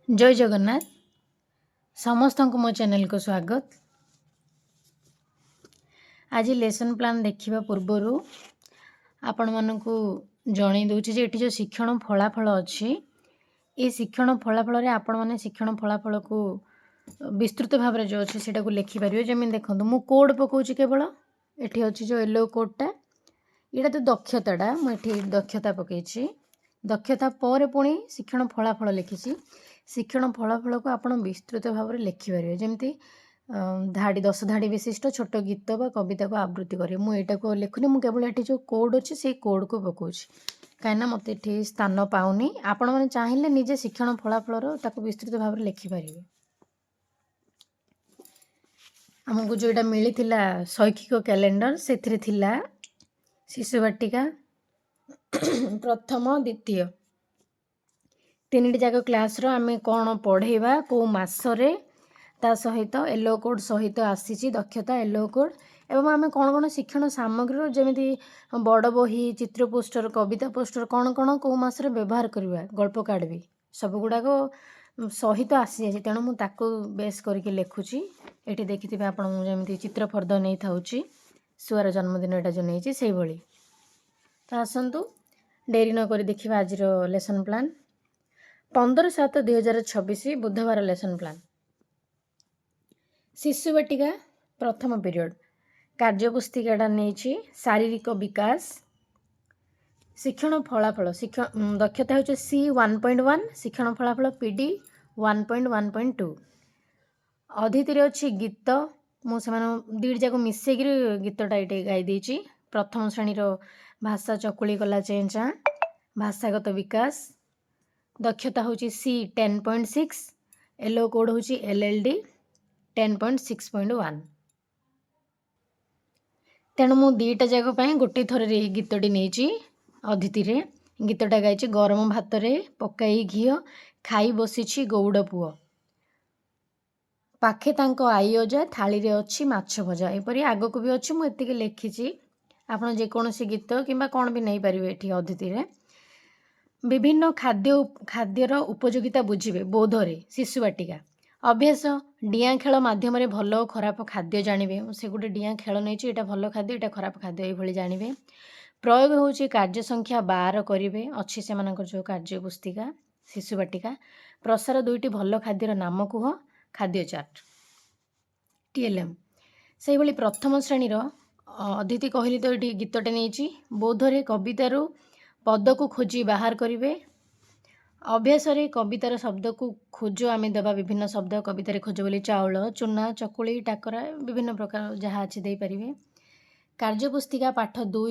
जय जगन्नाथ समस्त को मो चैनल को स्वागत। आज लेसन प्लान देखा पूर्वर आपण मानू जन दूचे जो शिक्षण फलाफल अच्छी ये शिक्षण फलाफल आपण मैंने शिक्षण फलाफल को विस्तृत भाव में जो अच्छे से लिखिपर जमी देखो मु कोड पकाऊँ केवल ये अच्छी जो येलो कोडटा यहाँ तो दक्षताटा मुझे दक्षता पकई दक्षता पर पुणी शिक्षण फलाफल लिखी शिक्षण फलाफल को आप विस्तृत भाव में लिखिपर जमी धाड़ी 10 धाड़ी विशिष्ट छोट गीत बा कविता को आवृत्ति करें मुझा को लिखुनी मुझे केवल ये जो कोड अच्छे से कोड को पकाऊँ कहीं मत ये स्थान पाऊनी आपण मैंने चाहिए निजे शिक्षण फलाफल विस्तृत भाव में लिखिपर आमको जो मिली शैक्षिक कैलेंडर से शिशु वाटिका प्रथम द्वितीय तीन जाक क्लास आम कौन पढ़ेबा को मसरे ता सहित येलो कोड सहित आसी दक्षता येलो कोड एवं आम कौन कौन शिक्षण सामग्री जमी बड़ बही चित्र पोस्टर कविता पोस्टर कौन कौन कौ मसरे व्यवहार करवा गल्प कार्ड भी सब गुड़ाक सहित आसी जाए तेणु मुझे बेस करके लिखुची ये देखी आपमती चित्र फर्द नहीं था शुआर जन्मदिन यहाँ जो नहीं से भाई तो आसतु डेरी नक देखा आज लेसन प्लान 15/7/2026 बुधवार लेसन प्लान शिशु वाटिका प्रथम पीरियड कार्यपुस्तिकाटा नहीं शारीरिक विकास शिक्षण फलाफल शिक्षण दक्षता हूँ C1.1 शिक्षण फलाफल PD 1.1.2 अदिति अच्छी गीत मुझे दुईट जाक मिसेक गीतटा ये गाई प्रथम श्रेणी भाषा चकुली कला चेंचा भाषागत विकास दक्षता हूँ C10.6 येलो कोड हूँ LLD 10.6.1 तेणु मु दीटा जाक गोटे थर गीतटी नहीं अदिति गीतटा गाई गरम भात पकाई घी खाई बसी गौड़ पुओ पाखे तांको आई अजा थाली रे अच्छी माछ भजा एपरी आग को भी अच्छी मुझे लिखी आप जेकोसी गीत कि कौन भी नहीं पारे ये अदिति विभिन्न खाद्यर उपयोगिता बुझे बौद्धरे शिशु वाटिका अभ्यास डिया खेल मध्यम भल और खराब खाद्य जानवे से गोटे डिया खेल नहीं यहाँ भल खाद्य यहाँ खराब खाद्य ये जानवे प्रयोग हूँ कार्य संख्या 12 करेंगे अच्छी से जो कार्य पुस्तिका शिशु वाटिका प्रसार दुईटी भल खाद्यर नाम कुह खाद्य चार्ट TLM से भाई प्रथम श्रेणी अदिति कहली तो ये गीतटे नहीं बौद्धरे कवितारू पद को खोजी बाहर करेंगे अभ्यास कवितार शब्द को खोज आम देवा विभिन्न शब्द कवितार खोज बोली चाउल चूना चकुली टाकरा विभिन्न प्रकार जहाँ अच्छी दे पारे कार्यपुस्तिका पाठ 2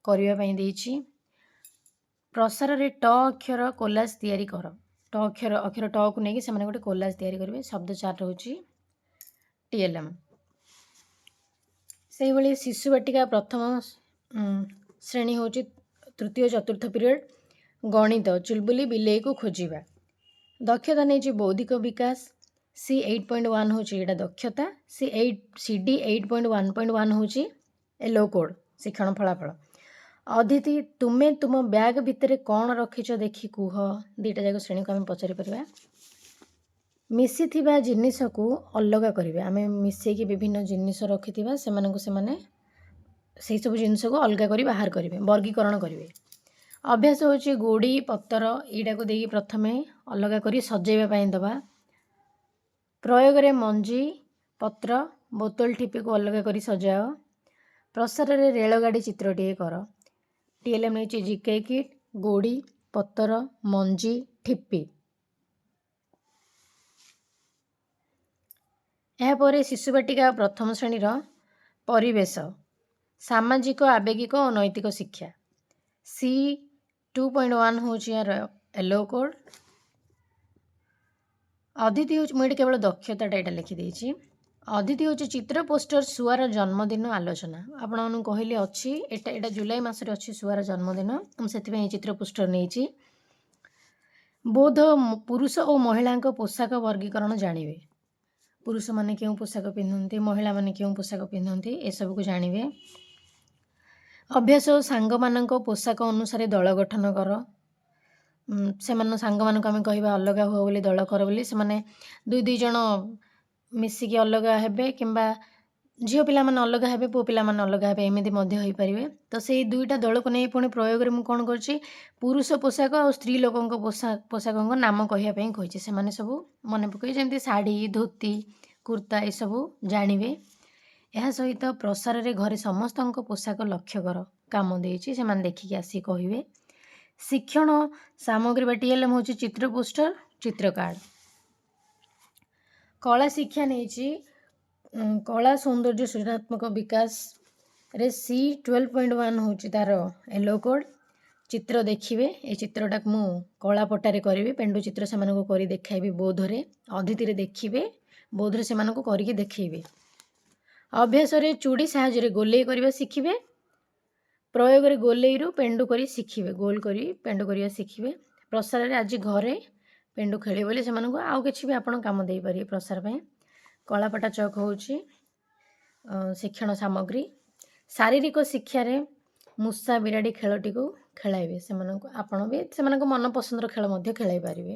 करने प्रसार ट अक्षर कोलाज तैयारी कर ट अक्षर अक्षर ट को लेकिन से गोटे कोलाज तैयारी करेंगे शब्द चार्ट हूँ TLM से भाई शिशु वाटिका प्रथम श्रेणी हूँ तृतीय चतुर्थ पीरियड गणित चुलबुली बिले को खोजा दक्षता नहीं बौद्धिक विकास C8.1 हूँ यहाँ दक्षता CD 8.1.1 हूँ येलो कोड शिक्षण फलाफल अदिति तुम्हें तुम बैग भितर कौन रखिच देखी कुह दीटा जाक श्रेणी को आम पचारि पारिबा मिसी जिनिस को अलग करेंगे आम मिसेक विभिन्न जिनिस रखि से सब जिनस को अलग कर बाहर करेंगे वर्गीकरण करेंगे अभ्यास हूँ गोड़ी पत्तर यहाँ को देखिए प्रथमे अलग कर सजेवाई दबा प्रयोग रे मंजी पत्र बोतल ठिपी को अलग कर सजाओ प्रसार रे रेलगाड़ी चित्रटे कर TLM नहीं GK किट गोड़ी पत्तर मंजी ठिपी यापर शिशु वाटिका प्रथम श्रेणीर परिवेश सामाजिक आवेगिक और नैतिक शिक्षा C2.1 हूँ यार येलो कोड अदिति हूँ मुझे केवल दक्षताटा यहाँ लिखिदे अदिति हूँ चित्र पोस्टर शुआर जन्मदिन आलोचना आपण कहली अच्छी यहाँ जुलाई मसरे अच्छी शुआर जन्मदिन से चित्र पोस्टर नहीं बोध पुरुष और महिला पोशाक वर्गीकरण जानवे पुरुष माने क्यों पोशाक पिंधती महिला माने क्यों पोशाक पिंधती ए सब को जानवे अभ्यास सांग मानक पोशाक अनुसार दल गठन कर ସେମାନଙ୍କ ସାଙ୍ଗମାନଙ୍କୁ ଆମେ କହିବା ଅଲଗା ହୁଅ ବୋଲି, ଦଳ କର ବୋଲି, ସେମାନେ ଦୁଇ ଜଣ ମିଶିକି ଅଲଗା ହେବେ, କିମ୍ବା ଝିଅ ପିଲାମାନେ ଅଲଗା ହେବେ, ପୁଅ ପିଲାମାନେ ଅଲଗା ହେବେ, ଏମିତି ମଧ୍ୟ ହୋଇପାରିବେ। ତ ସେଇ ଦୁଇଟା ଦଳକୁ ନେଇ ପୁଣି ପ୍ରୟୋଗରେ ମୁଁ କ'ଣ କରିଛି, ପୁରୁଷ ପୋଷାକ ଆଉ ସ୍ତ୍ରୀ ଲୋକଙ୍କ ପୋଷାକଙ୍କ ନାମ କହିବା ପାଇଁ କହିଛି। ସେମାନେ ସବୁ ମନେ ପକାଇ, ଯେମିତି ଶାଢ଼ୀ, ଧୋତି, କୁର୍ତ୍ତା ଏସବୁ ଜାଣିବେ। ଏହା ସହିତ ପ୍ରସାରରେ ଘରେ ସମସ୍ତଙ୍କ ପୋଷାକ ଲକ୍ଷ୍ୟ କର କାମ ଦେଇଛି, ସେମାନେ ଦେଖିକି ଆସିକି କହିବେ। ଶିକ୍ଷଣ ସାମଗ୍ରୀ ବା TLM ହେଉଛି ଚିତ୍ର ପୋଷ୍ଟର, ଚିତ୍ର କାର୍ଡ଼। କଳା ଶିକ୍ଷା ନେଇଛି କଳା ସୌନ୍ଦର୍ଯ୍ୟ ସୃଜନାତ୍ମକ ବିକାଶରେ C12.1 ହେଉଛି ତାର ଏଲୋ କୋଡ଼୍। ଚିତ୍ର ଦେଖିବେ, ଏ ଚିତ୍ରଟାକୁ ମୁଁ କଳା ପଟାରେ କରିବି, ପେଣ୍ଡୁ ଚିତ୍ର ସେମାନଙ୍କୁ କରି ଦେଖାଇବି ବୌଦ୍ଧରେ, ଅଦିତିରେ ଦେଖିବେ, ବୌଦ୍ଧରେ ସେମାନଙ୍କୁ କରିକି ଦେଖେଇବେ। ଅଭ୍ୟାସରେ ଚୁଡ଼ି ସାହାଯ୍ୟରେ ଗୋଲେଇ କରିବା ଶିଖିବେ, ପ୍ରୟୋଗରେ ଗୋଲେଇରୁ ପେଣ୍ଡୁ କରି ଶିଖିବେ, ଗୋଲ କରି ପେଣ୍ଡୁ କରିବା ଶିଖିବେ। ପ୍ରସାରରେ ଆଜି ଘରେ ପେଣ୍ଡୁ ଖେଳିବେ ବୋଲି ସେମାନଙ୍କୁ ଆଉ କିଛି ବି ଆପଣ କାମ ଦେଇପାରିବେ ପ୍ରସାର ପାଇଁ। କଳାପଟା ଚକ୍ ହେଉଛି ଶିକ୍ଷଣ ସାମଗ୍ରୀ। ଶାରୀରିକ ଶିକ୍ଷାରେ ମୂଷା ବିରାଡ଼ି ଖେଳଟିକୁ ଖେଳାଇବେ ସେମାନଙ୍କୁ, ଆପଣ ବି ସେମାନଙ୍କ ମନପସନ୍ଦର ଖେଳ ମଧ୍ୟ ଖେଳାଇ ପାରିବେ।